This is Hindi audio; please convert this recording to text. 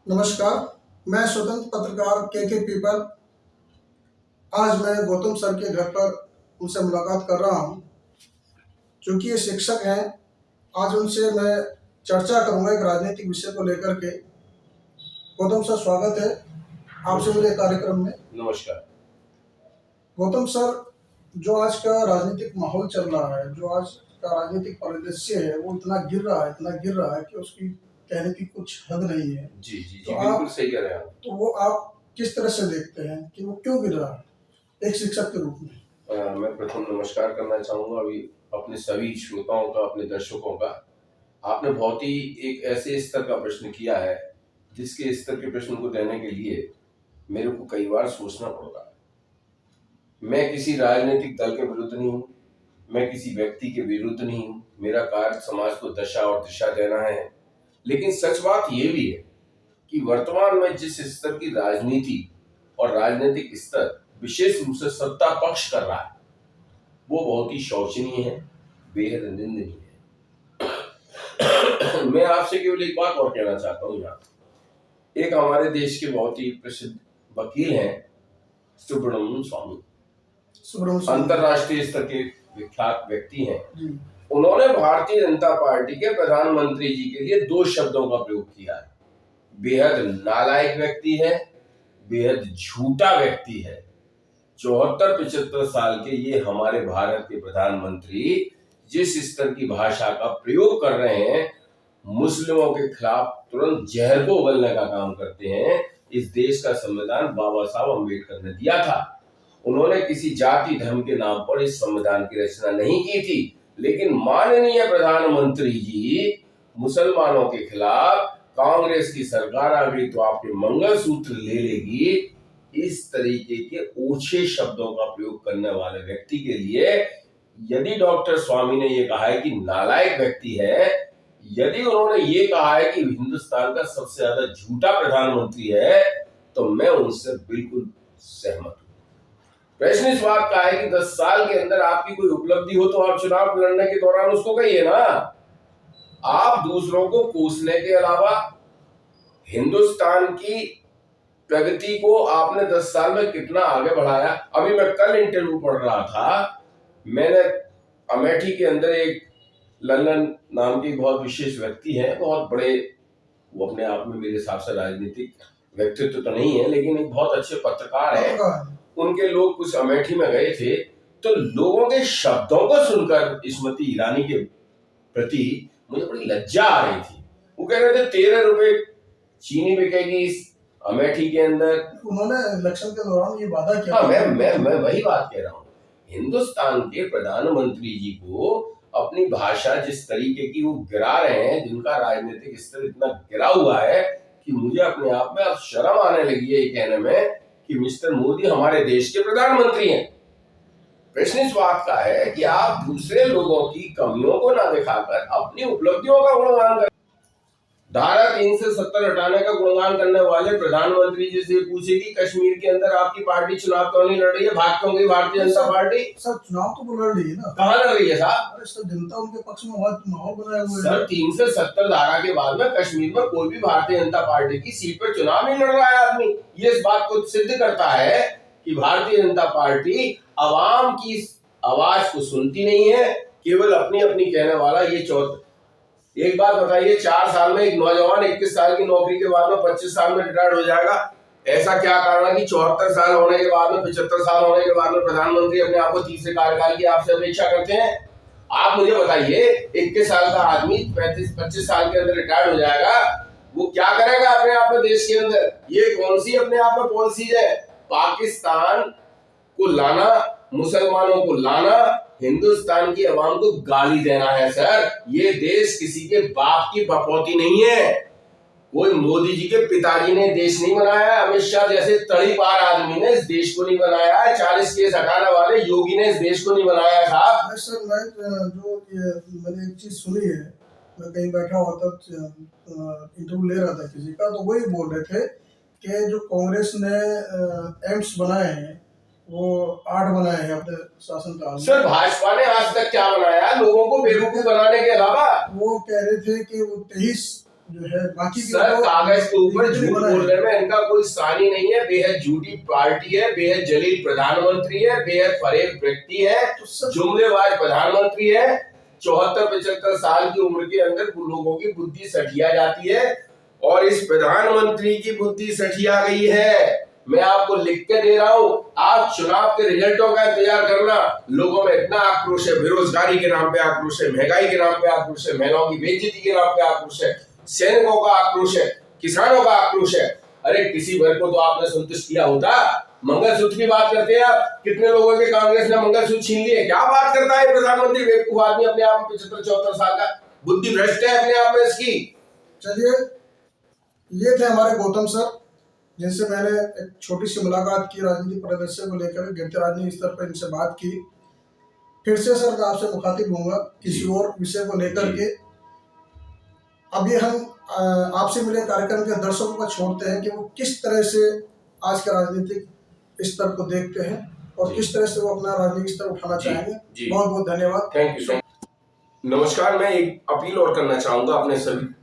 नमस्कार। मैं स्वतंत्र पत्रकार के पीपल। आज मैं गौतम सर के घर पर उनसे मुलाकात कर रहा हूं। चूंकि ये शिक्षक हैं, आज उनसे मैं चर्चा करूंगा एक राजनीतिक विषय को लेकर के। गौतम सर, स्वागत है आपसे मेरे कार्यक्रम में। नमस्कार। गौतम सर, जो आज का राजनीतिक माहौल चल रहा है, जो आज का राजनीतिक परिदृश्य है, वो इतना गिर रहा है कि उसकी कहने की कुछ हद नहीं है। जी जी तो जी, बिल्कुल सही कह रहे हैं आप। तो वो आप किस तरह से देखते हैं कि वो क्यों गिर रहा है एक शिक्षक के रूप में? मैं प्रथम नमस्कार करना चाहूंगा अभी अपने सभी श्रोताओं का, अपने दर्शकों का। आपने बहुत ही एक ऐसे स्तर का प्रश्न किया है जिसके स्तर के प्रश्न को देने के लिए मेरे को कई बार सोचना पड़ रहा है। मैं किसी राजनीतिक दल के विरुद्ध नहीं हूँ, मैं किसी व्यक्ति के विरुद्ध नहीं हूँ। मेरा कार्य समाज को दशा और दिशा देना है। लेकिन सच बात यह भी है कि वर्तमान में जिस स्तर की राजनीति और राजनीतिक स्तर विशेष रूप से सत्ता पक्ष कर रहा है, वो बहुत ही शोचनीय है, बेहद निंदनीय है। मैं आपसे केवल एक बात और कहना चाहता हूँ। यहाँ एक हमारे देश के बहुत ही प्रसिद्ध वकील हैं, सुब्रमण्यम स्वामी, अंतरराष्ट्रीय स्तर के विख्यात व्यक्ति हैं। उन्होंने भारतीय जनता पार्टी के प्रधानमंत्री जी के लिए दो शब्दों का प्रयोग किया है। बेहद नालायक व्यक्ति है, बेहद झूठा व्यक्ति है। 74-75 साल के ये हमारे भारत के प्रधानमंत्री जिस स्तर की भाषा का प्रयोग कर रहे हैं, मुस्लिमों के खिलाफ तुरंत जहर को उगलने का काम करते हैं। इस देश का संविधान बाबा साहब अम्बेडकर ने दिया था। उन्होंने किसी जाति धर्म के नाम पर इस संविधान की रचना नहीं की थी, लेकिन माननीय प्रधानमंत्री जी मुसलमानों के खिलाफ कांग्रेस की सरकार आ गई तो आपके मंगलसूत्र ले लेगी, इस तरीके के ओछे शब्दों का प्रयोग करने वाले व्यक्ति के लिए यदि डॉक्टर स्वामी ने ये कहा है कि नालायक व्यक्ति है, यदि उन्होंने ये कहा है कि हिंदुस्तान का सबसे ज्यादा झूठा प्रधानमंत्री है, तो मैं उनसे बिल्कुल सहमत हूं। प्रश्न इस बात का है कि 10 साल के अंदर आपकी कोई उपलब्धि हो तो आप चुनाव लड़ने के दौरान उसको कहिए ना। आप दूसरों को कोसने के अलावा हिंदुस्तान की प्रगति को आपने 10 साल में कितना आगे बढ़ाया। अभी मैं कल इंटरव्यू पढ़ रहा था, मैंने अमेठी के अंदर एक लल्लन नाम की बहुत विशेष व्यक्ति है, बहुत बड़े, वो अपने आप में मेरे हिसाब से राजनीतिक व्यक्तित्व तो नहीं है, लेकिन एक बहुत अच्छे पत्रकार है। उनके लोग कुछ अमेठी में गए थे, तो लोगों के शब्दों को सुनकर स्मृति ईरानी के प्रति मुझे बड़ी लज्जा आ रही थी। वो कह रहे थे 13 रुपए चीनी बिकेगी इस अमेठी के अंदर। उन्होंने इलेक्शन के दौरान ये वादा किया। हाँ, मैं वही बात कह रहा हूँ। हिंदुस्तान के प्रधानमंत्री जी को अपनी भाषा जिस तरीके की वो गिरा रहे हैं, जिनका राजनीतिक स्तर इतना गिरा हुआ है कि मुझे अपने आप में अब शर्म आने लगी है ये कहने में कि मिस्टर मोदी हमारे देश के प्रधानमंत्री हैं। प्रश्न इस बात का है कि आप दूसरे लोगों की कमियों को ना दिखाकर अपनी उपलब्धियों का गुणगान करें। धारा 3 से 70 हटाने का गुणगान करने वाले प्रधानमंत्री जी से पूछेगी कश्मीर के अंदर आपकी पार्टी चुनाव क्यों नहीं लड़ रही है, भाग क्यों गई भारतीय जनता पार्टी? सर, चुनाव तो वो लड़ रही है ना। कहाँ लड़ रही है साहब? अरे सर, जनता उनके पक्ष में माहौल बनाया हुआ है। सर, 3 से 70 धारा के बाद में कश्मीर में कोई भी भारतीय जनता पार्टी की सीट पर चुनाव नहीं लड़ रहा है आदमी। ये इस बात को सिद्ध करता है कि भारतीय जनता पार्टी आवाम की आवाज को सुनती नहीं है, केवल अपनी अपनी कहने वाला ये एक बात बताइए, 4 साल में एक नौजवान 21 साल की नौकरी के बाद में 25 साल में रिटायर्ड हो जाएगा। ऐसा क्या कारण है कि 74 साल होने के बाद में, 75 साल होने के बाद में प्रधानमंत्री अपने आप को तीसरे कार्यकाल की आपसे अपेक्षा करते हैं? आप मुझे बताइए, 21 साल का आदमी 25 साल के अंदर रिटायर्ड हो जाएगा, वो क्या करेगा अपने आप में देश के अंदर? ये कौन सी अपने आप में पॉलिसी है? पाकिस्तान को लाना, मुसलमानों को लाना, हिंदुस्तान की आवाम को गाली देना है। सर, ये देश किसी के बाप की बपौती नहीं है। कोई मोदी जी के पिताजी ने देश नहीं बनाया है, अमित शाह जैसे तड़ीपार आदमी ने इस देश को नहीं बनाया है, 40 केस हटाने वाले योगी ने इस देश को नहीं बनाया है साहब। सर, मैंने एक चीज सुनी है, मैं कहीं बैठा हुआ था, इंटरव्यू ले रहा था किसी का, तो वही बोल रहे थे कि जो कांग्रेस ने एम्स बनाए हैं, वो 8 बनाए हैं अपने शासनकाल में। सर, भाजपा ने आज तक क्या बनाया लोगों को बेवकूफ बनाने के अलावा? वो कह रहे थे कि वो 23 जो है बाकी के सर लोग कागज के ऊपर बिल्कुल झूठ बना है। बोलने में इनका कोई सानी नहीं है। बेहद झूठी पार्टी है, बेहद जलील प्रधानमंत्री है, बेहद फरेब व्यक्ति है, तो सर जुमलेबाज प्रधानमंत्री है। 74-75 साल की उम्र के अंदर लोगों की बुद्धि सठिया जाती है और इस प्रधानमंत्री की बुद्धि सठिया गई है। मैं आपको लिख के दे रहा हूं, आप चुनाव के रिजल्टों का इंतजार करना। लोगों में इतना आक्रोश है, बेरोजगारी के नाम पे आक्रोश है, महंगाई के नाम पे आक्रोश है, महिलाओं की बेइज्जती के नाम पे आक्रोश है, सैनिकों का आक्रोश है, किसानों का आक्रोश है। अरे किसी वर्ग को तो आपने संतुष्ट किया होता। मंगलसूत्र की बात करते हैं आप, कितने लोगों के कांग्रेस ने मंगलसूत्र छीन लिए। क्या बात करता है प्रधानमंत्री? बेवकूफ आदमी अपने आप में 75-74 साल का, बुद्धि भ्रष्ट है अपने आप में इसकी। चलिए, ये थे हमारे गौतम सर, जिनसे मैंने एक छोटी सी मुलाकात की राजनीतिक परिदृश्य को लेकर, गिरते राजनीतिक स्तर पर इनसे बात की। फिर से सर मैं आपसे मुखातिब होऊंगा किसी और विषय को लेकर के। अभी हम आपसे मिले कार्यक्रम के दर्शकों को छोड़ते हैं कि वो किस तरह से आज के राजनीतिक स्तर को देखते हैं और किस तरह से वो अपना राजनीतिक स्तर उठाना चाहेंगे। बहुत बहुत धन्यवाद। Thank you. नमस्कार, मैं एक अपील और करना चाहूंगा अपने सभी